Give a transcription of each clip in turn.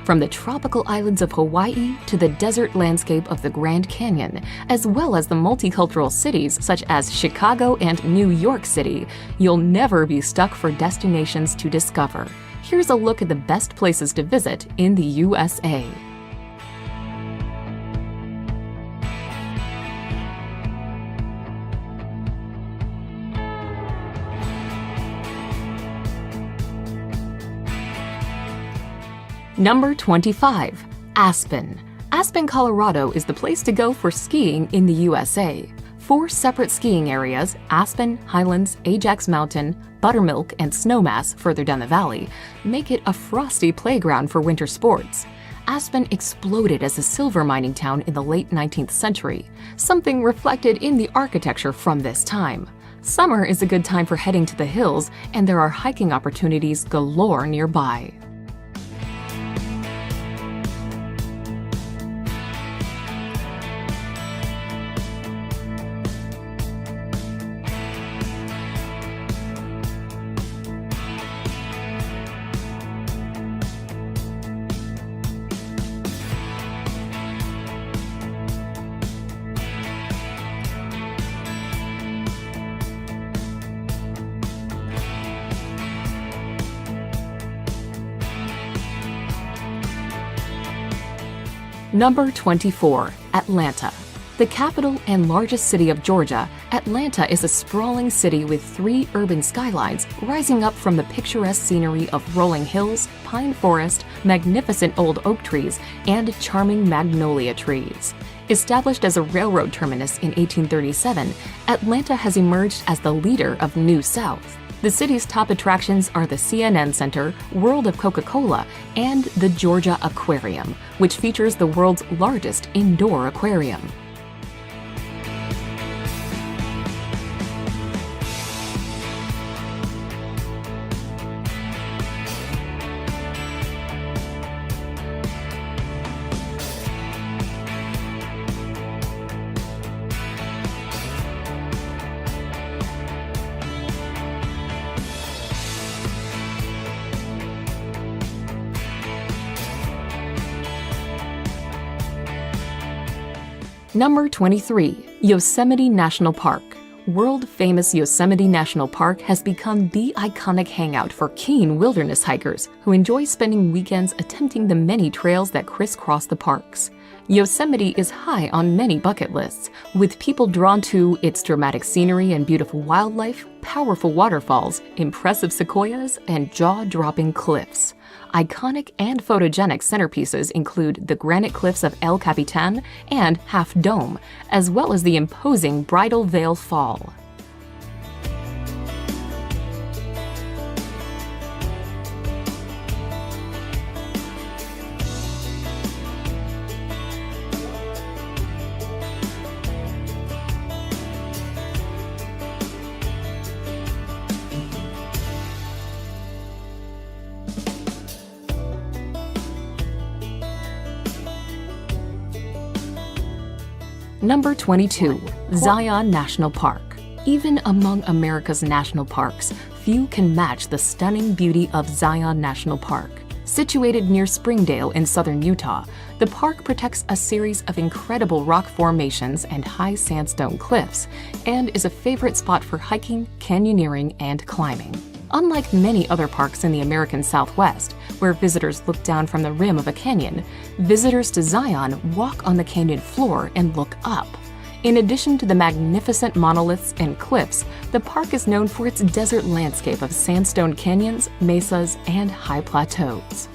from the tropical islands of Hawaii to the desert landscape of the Grand Canyon, as well as the multicultural cities such as Chicago and New York City, you'll never be stuck for destinations to discover. Here's a look at the best places to visit in the USA. Number 25. Aspen. Aspen, Colorado is the place to go for skiing in the USA. 4 separate skiing areas, Aspen, Highlands, Ajax Mountain, Buttermilk, and Snowmass further down the valley, make it a frosty playground for winter sports. Aspen exploded as a silver mining town in the late 19th century, something reflected in the architecture from this time. Summer is a good time for heading to the hills, and there are hiking opportunities galore nearby. Number 24. Atlanta. The capital and largest city of Georgia, Atlanta is a sprawling city with 3 urban skylines rising up from the picturesque scenery of rolling hills, pine forest, magnificent old oak trees, and charming magnolia trees. Established as a railroad terminus in 1837, Atlanta has emerged as the leader of New South. The city's top attractions are the CNN Center, World of Coca-Cola, and the Georgia Aquarium, which features the world's largest indoor aquarium. Number 23. Yosemite National Park. World-famous Yosemite National Park has become the iconic hangout for keen wilderness hikers who enjoy spending weekends attempting the many trails that crisscross the parks. Yosemite is high on many bucket lists, with people drawn to its dramatic scenery and beautiful wildlife, powerful waterfalls, impressive sequoias, and jaw-dropping cliffs. Iconic and photogenic centerpieces include the granite cliffs of El Capitan and Half Dome, as well as the imposing Bridal Veil Fall. Number 22. Zion National Park. Even among America's national parks, few can match the stunning beauty of Zion National Park. Situated near Springdale in southern Utah, the park protects a series of incredible rock formations and high sandstone cliffs, and is a favorite spot for hiking, canyoneering, and climbing. Unlike many other parks in the American Southwest, where visitors look down from the rim of a canyon, visitors to Zion walk on the canyon floor and look up. In addition to the magnificent monoliths and cliffs, the park is known for its desert landscape of sandstone canyons, mesas, and high plateaus.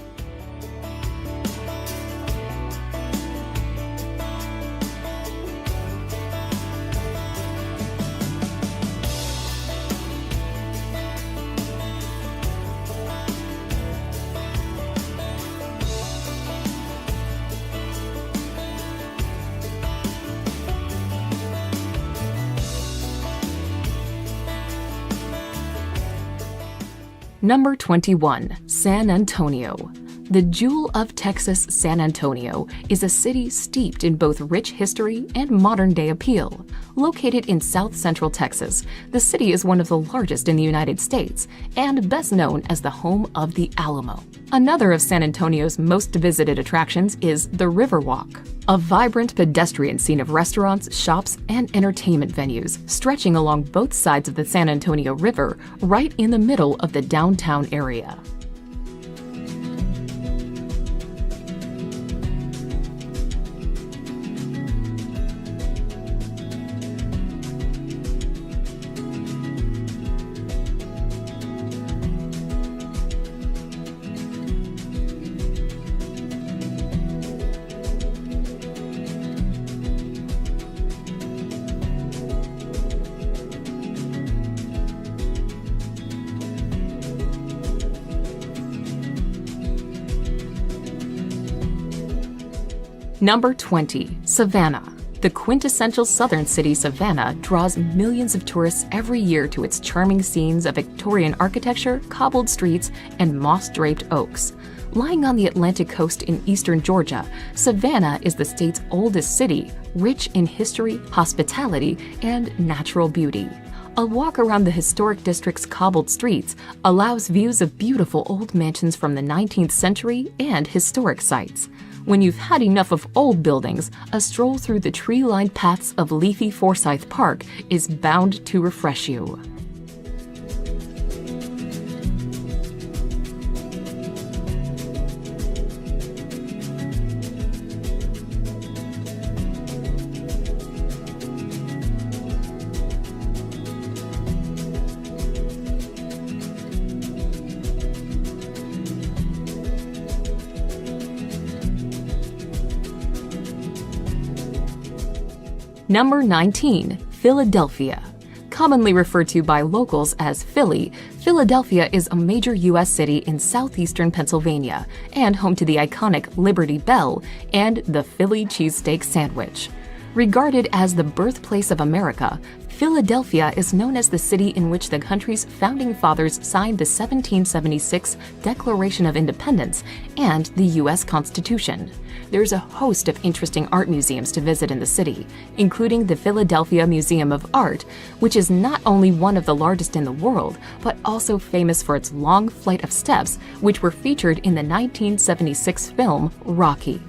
Number 21. San Antonio. The jewel of Texas, San Antonio, is a city steeped in both rich history and modern-day appeal. Located in south-central Texas, the city is one of the largest in the United States and best known as the home of the Alamo. Another of San Antonio's most visited attractions is the Riverwalk, a vibrant pedestrian scene of restaurants, shops, and entertainment venues stretching along both sides of the San Antonio River right in the middle of the downtown area. Number 20. Savannah. The quintessential southern city Savannah draws millions of tourists every year to its charming scenes of Victorian architecture, cobbled streets, and moss-draped oaks. Lying on the Atlantic coast in eastern Georgia, Savannah is the state's oldest city, rich in history, hospitality, and natural beauty. A walk around the historic district's cobbled streets allows views of beautiful old mansions from the 19th century and historic sites. When you've had enough of old buildings, a stroll through the tree-lined paths of leafy Forsyth Park is bound to refresh you. Number 19. Philadelphia. Commonly referred to by locals as Philly, Philadelphia is a major U.S. city in southeastern Pennsylvania and home to the iconic Liberty Bell and the Philly cheesesteak sandwich. Regarded as the birthplace of America, Philadelphia is known as the city in which the country's founding fathers signed the 1776 Declaration of Independence and the U.S. Constitution. There's a host of interesting art museums to visit in the city, including the Philadelphia Museum of Art, which is not only one of the largest in the world, but also famous for its long flight of steps, which were featured in the 1976 film Rocky.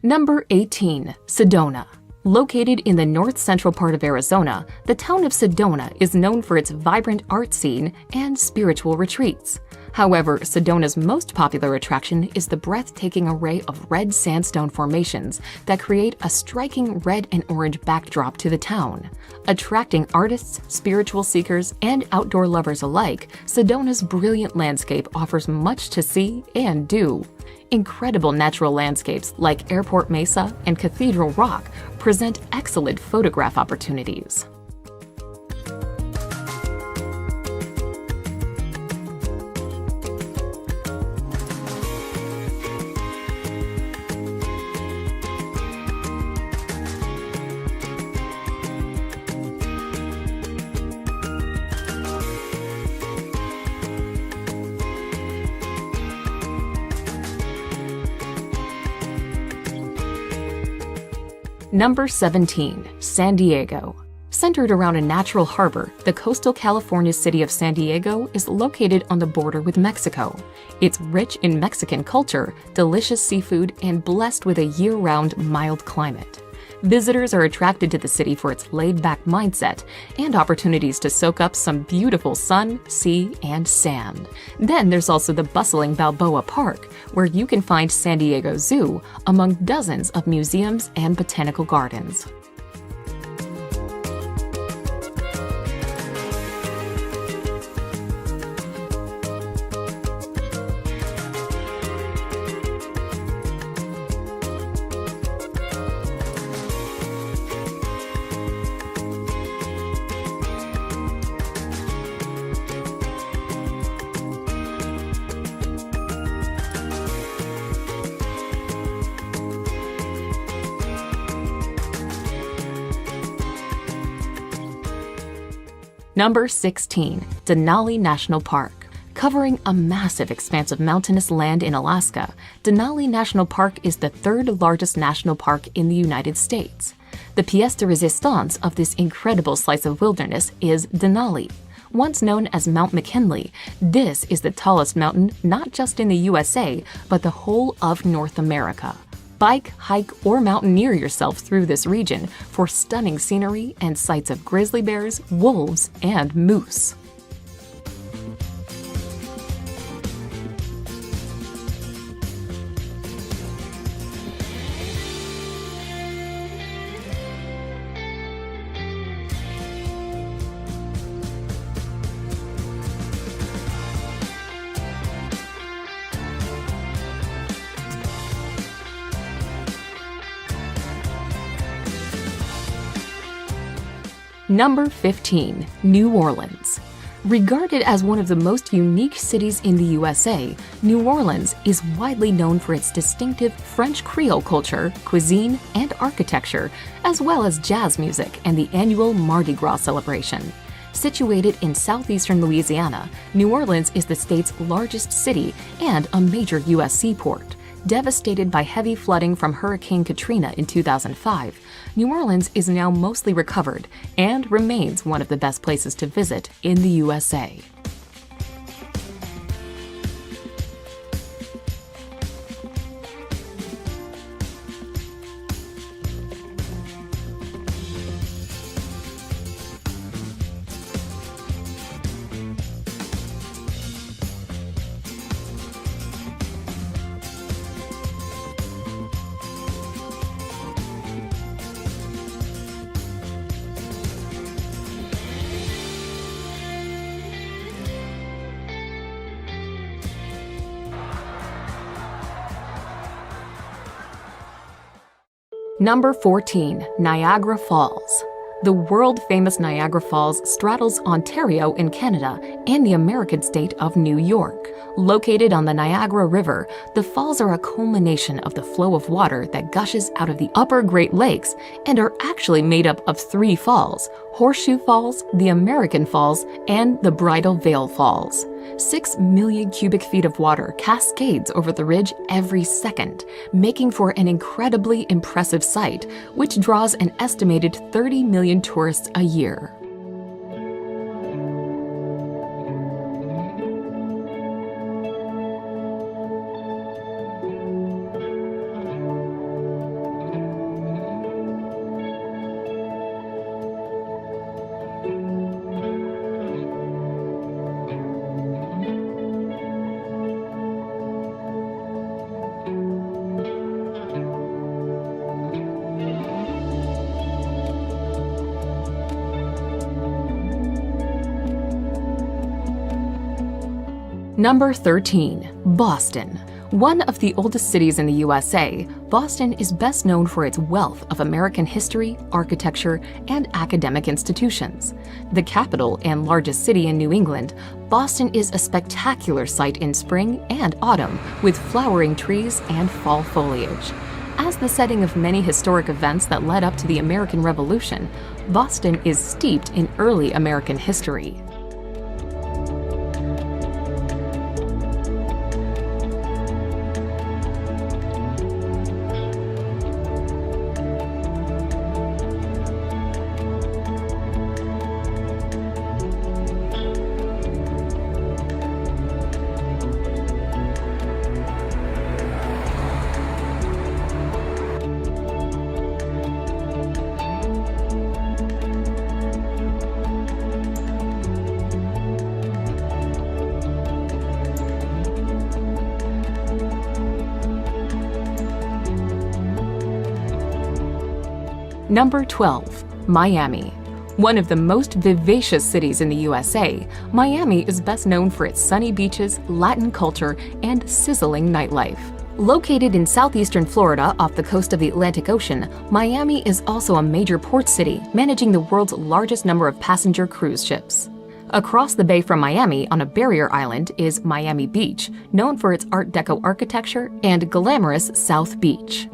Number 18. Sedona. Located in the north-central part of Arizona, the town of Sedona is known for its vibrant art scene and spiritual retreats. However, Sedona's most popular attraction is the breathtaking array of red sandstone formations that create a striking red and orange backdrop to the town. Attracting artists, spiritual seekers, and outdoor lovers alike, Sedona's brilliant landscape offers much to see and do. Incredible natural landscapes like Airport Mesa and Cathedral Rock present excellent photograph opportunities. Number 17. San Diego. Centered around a natural harbor, the coastal California city of San Diego is located on the border with Mexico. It's rich in Mexican culture, delicious seafood, and blessed with a year-round mild climate. Visitors are attracted to the city for its laid-back mindset and opportunities to soak up some beautiful sun, sea, and sand. Then there's also the bustling Balboa Park, where you can find San Diego Zoo among dozens of museums and botanical gardens. Number 16. Denali National Park. Covering a massive expanse of mountainous land in Alaska, Denali National Park is the third largest national park in the United States. The pièce de résistance of this incredible slice of wilderness is Denali. Once known as Mount McKinley, this is the tallest mountain not just in the USA, but the whole of North America. Bike, hike, or mountaineer yourself through this region for stunning scenery and sights of grizzly bears, wolves, and moose. Number 15. New Orleans. Regarded as one of the most unique cities in the USA, New Orleans is widely known for its distinctive French Creole culture, cuisine, and architecture, as well as jazz music and the annual Mardi Gras celebration. Situated in southeastern Louisiana, New Orleans is the state's largest city and a major U.S. seaport. Devastated by heavy flooding from Hurricane Katrina in 2005, New Orleans is now mostly recovered and remains one of the best places to visit in the USA. Number 14. Niagara Falls. The world-famous Niagara Falls straddles Ontario in Canada and the American state of New York. Located on the Niagara River, the falls are a culmination of the flow of water that gushes out of the upper Great Lakes and are actually made up of 3 falls: Horseshoe Falls, the American Falls, and the Bridal Veil Falls. 6 million cubic feet of water cascades over the ridge every second, making for an incredibly impressive sight, which draws an estimated 30 million tourists a year. Number 13. Boston. One of the oldest cities in the USA, Boston is best known for its wealth of American history, architecture, and academic institutions. The capital and largest city in New England, Boston is a spectacular sight in spring and autumn with flowering trees and fall foliage. As the setting of many historic events that led up to the American Revolution, Boston is steeped in early American history. Number 12. Miami. One of the most vivacious cities in the USA, Miami is best known for its sunny beaches, Latin culture, and sizzling nightlife. Located in southeastern Florida off the coast of the Atlantic Ocean, Miami is also a major port city, managing the world's largest number of passenger cruise ships. Across the bay from Miami on a barrier island is Miami Beach, known for its Art Deco architecture and glamorous South Beach.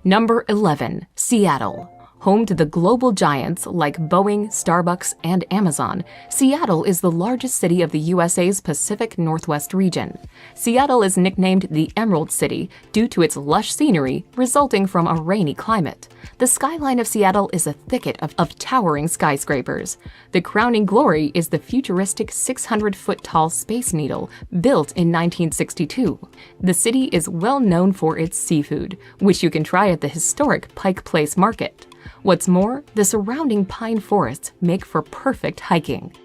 Number 11. Seattle. Home to the global giants like Boeing, Starbucks, and Amazon, Seattle is the largest city of the USA's Pacific Northwest region. Seattle is nicknamed the Emerald City due to its lush scenery resulting from a rainy climate. The skyline of Seattle is a thicket of towering skyscrapers. The crowning glory is the futuristic 600-foot-tall Space Needle, built in 1962. The city is well known for its seafood, which you can try at the historic Pike Place Market. What's more, the surrounding pine forests make for perfect hiking.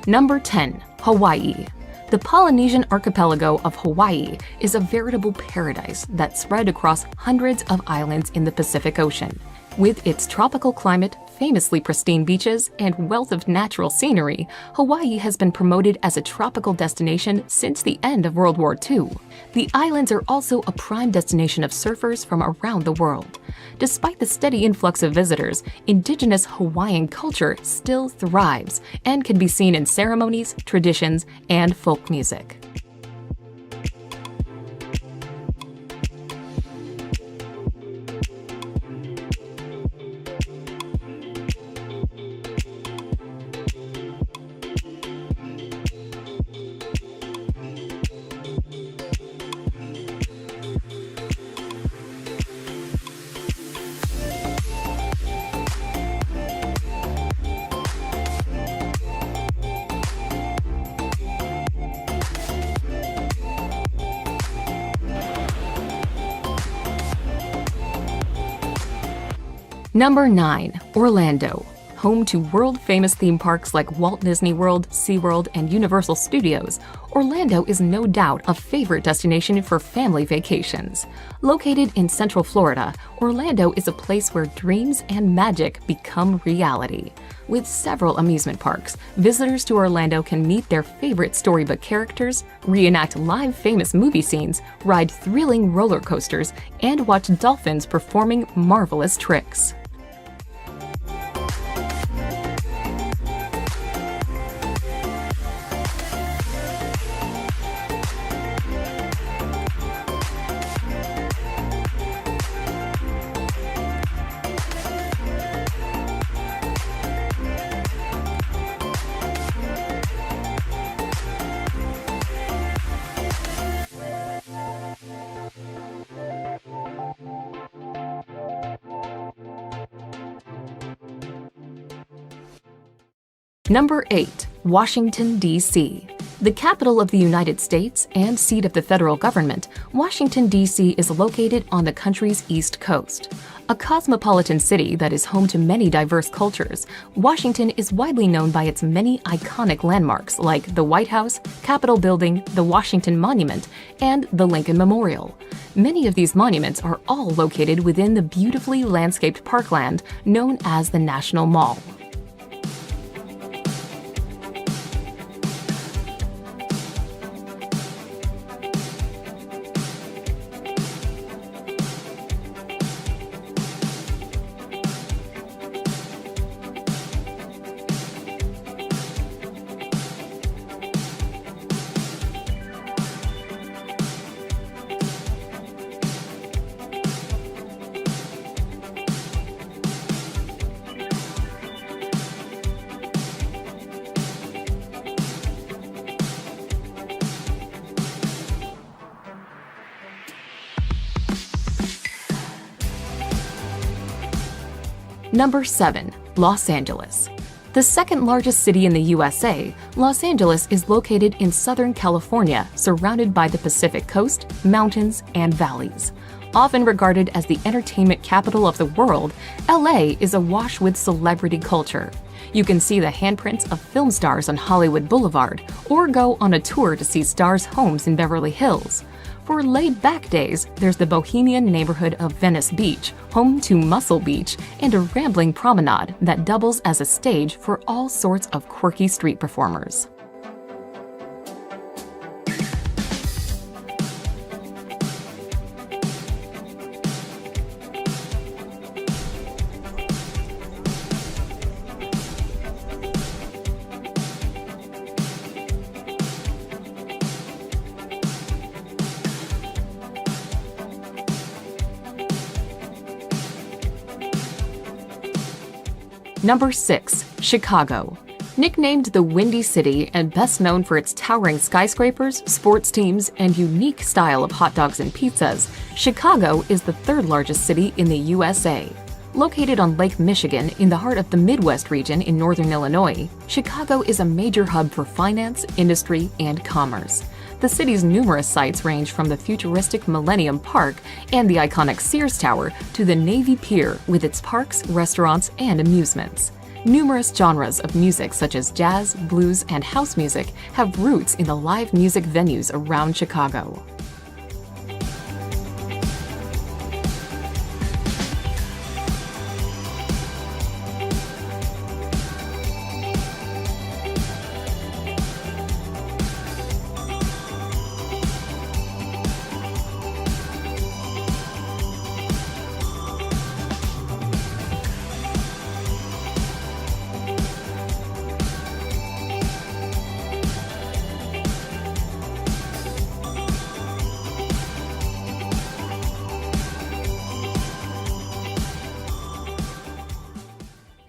Number 10. Hawaii. The Polynesian archipelago of Hawaii is a veritable paradise that spread across hundreds of islands in the Pacific Ocean. With its tropical climate, famously pristine beaches, and wealth of natural scenery, Hawaii has been promoted as a tropical destination since the end of World War II. The islands are also a prime destination of surfers from around the world. Despite the steady influx of visitors, indigenous Hawaiian culture still thrives and can be seen in ceremonies, traditions, and folk music. Number 9. Orlando. Home to world-famous theme parks like Walt Disney World, SeaWorld, and Universal Studios, Orlando is no doubt a favorite destination for family vacations. Located in Central Florida, Orlando is a place where dreams and magic become reality. With several amusement parks, visitors to Orlando can meet their favorite storybook characters, reenact live famous movie scenes, ride thrilling roller coasters, and watch dolphins performing marvelous tricks. Number 8. Washington, D.C. The capital of the United States and seat of the federal government, Washington, D.C. is located on the country's East Coast. A cosmopolitan city that is home to many diverse cultures, Washington is widely known by its many iconic landmarks like the White House, Capitol Building, the Washington Monument, and the Lincoln Memorial. Many of these monuments are all located within the beautifully landscaped parkland known as the National Mall. Number 7. Los Angeles. The second largest city in the USA, Los Angeles is located in Southern California, surrounded by the Pacific Coast, mountains, and valleys. Often regarded as the entertainment capital of the world, LA is awash with celebrity culture. You can see the handprints of film stars on Hollywood Boulevard, or go on a tour to see stars' homes in Beverly Hills. For laid-back days, there's the bohemian neighborhood of Venice Beach, home to Muscle Beach, and a rambling promenade that doubles as a stage for all sorts of quirky street performers. Number 6. Chicago. Nicknamed the Windy City and best known for its towering skyscrapers, sports teams, and unique style of hot dogs and pizzas, Chicago is the third largest city in the USA. Located on Lake Michigan in the heart of the Midwest region in northern Illinois, Chicago is a major hub for finance, industry, and commerce. The city's numerous sites range from the futuristic Millennium Park and the iconic Sears Tower to the Navy Pier with its parks, restaurants, and amusements. Numerous genres of music such as jazz, blues, and house music have roots in the live music venues around Chicago.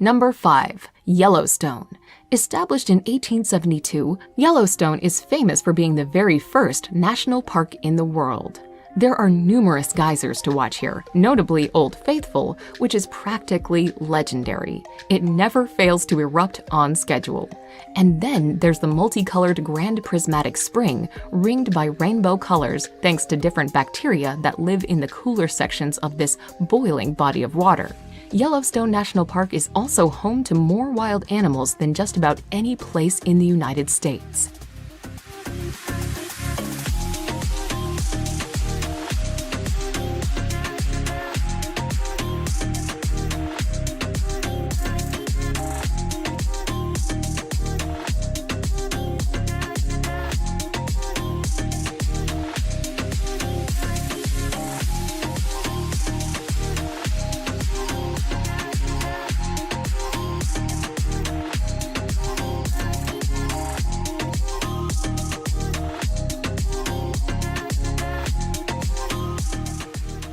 Number 5. Yellowstone. Established in 1872, Yellowstone is famous for being the very first national park in the world. There are numerous geysers to watch here, notably Old Faithful, which is practically legendary. It never fails to erupt on schedule. And then there's the multicolored Grand Prismatic Spring, ringed by rainbow colors thanks to different bacteria that live in the cooler sections of this boiling body of water. Yellowstone National Park is also home to more wild animals than just about any place in the United States.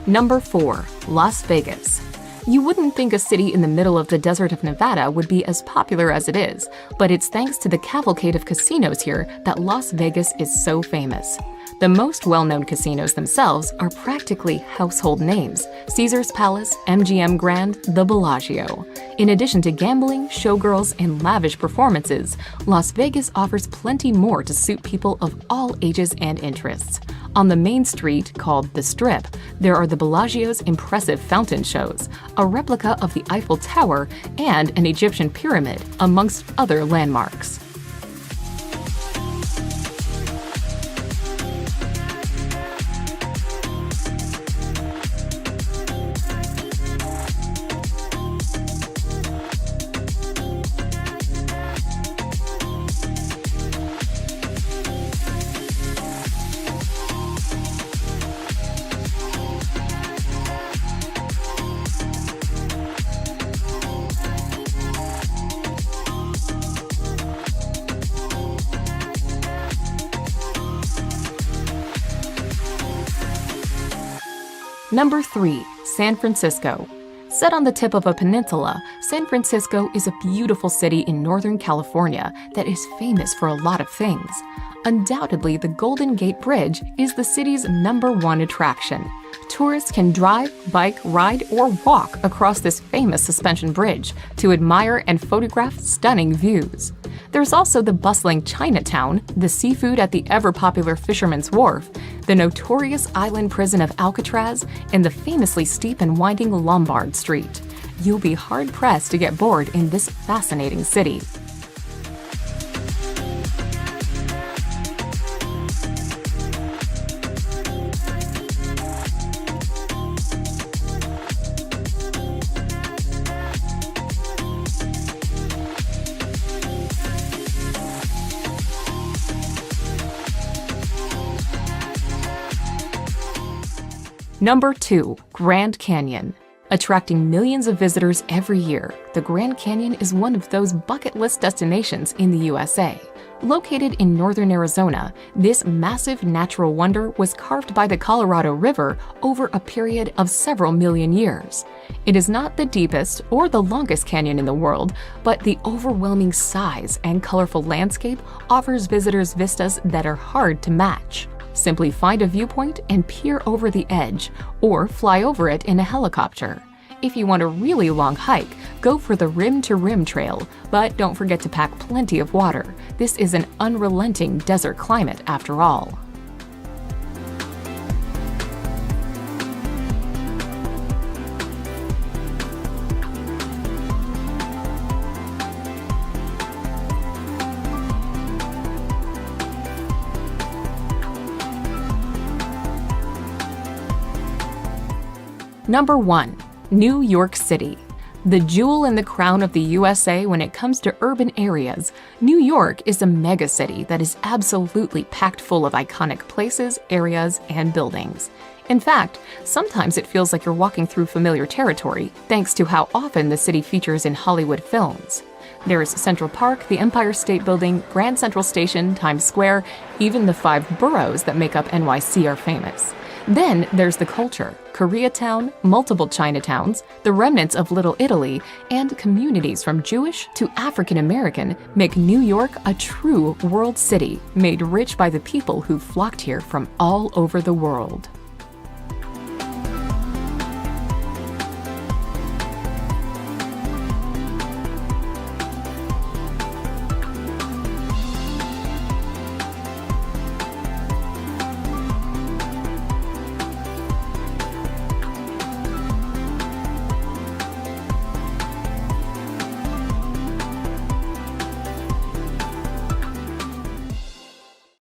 Number 4. Las Vegas. You wouldn't think a city in the middle of the desert of Nevada would be as popular as it is, but it's thanks to the cavalcade of casinos here that Las Vegas is so famous. The most well-known casinos themselves are practically household names: Caesars Palace, MGM Grand, the Bellagio. In addition to gambling, showgirls, and lavish performances, Las Vegas offers plenty more to suit people of all ages and interests. On the main street, called the Strip, there are the Bellagio's impressive fountain shows, a replica of the Eiffel Tower, and an Egyptian pyramid, amongst other landmarks. Number 3. San Francisco. Set on the tip of a peninsula, San Francisco is a beautiful city in Northern California that is famous for a lot of things. Undoubtedly, the Golden Gate Bridge is the city's #1 attraction. Tourists can drive, bike, ride, or walk across this famous suspension bridge to admire and photograph stunning views. There's also the bustling Chinatown, the seafood at the ever-popular Fisherman's Wharf, the notorious island prison of Alcatraz, and the famously steep and winding Lombard Street. You'll be hard-pressed to get bored in this fascinating city. Number 2. Grand Canyon. Attracting millions of visitors every year, the Grand Canyon is one of those bucket list destinations in the USA. Located in northern Arizona, this massive natural wonder was carved by the Colorado River over a period of several million years. It is not the deepest or the longest canyon in the world, but the overwhelming size and colorful landscape offers visitors vistas that are hard to match. Simply find a viewpoint and peer over the edge, or fly over it in a helicopter. If you want a really long hike, go for the Rim to Rim Trail, but don't forget to pack plenty of water. This is an unrelenting desert climate after all. Number 1. New York City. The jewel in the crown of the USA when it comes to urban areas, New York is a megacity that is absolutely packed full of iconic places, areas, and buildings. In fact, sometimes it feels like you're walking through familiar territory, thanks to how often the city features in Hollywood films. There's Central Park, the Empire State Building, Grand Central Station, Times Square, even the 5 boroughs that make up NYC are famous. Then there's the culture, Koreatown, multiple Chinatowns, the remnants of Little Italy, and communities from Jewish to African American make New York a true world city, made rich by the people who flocked here from all over the world.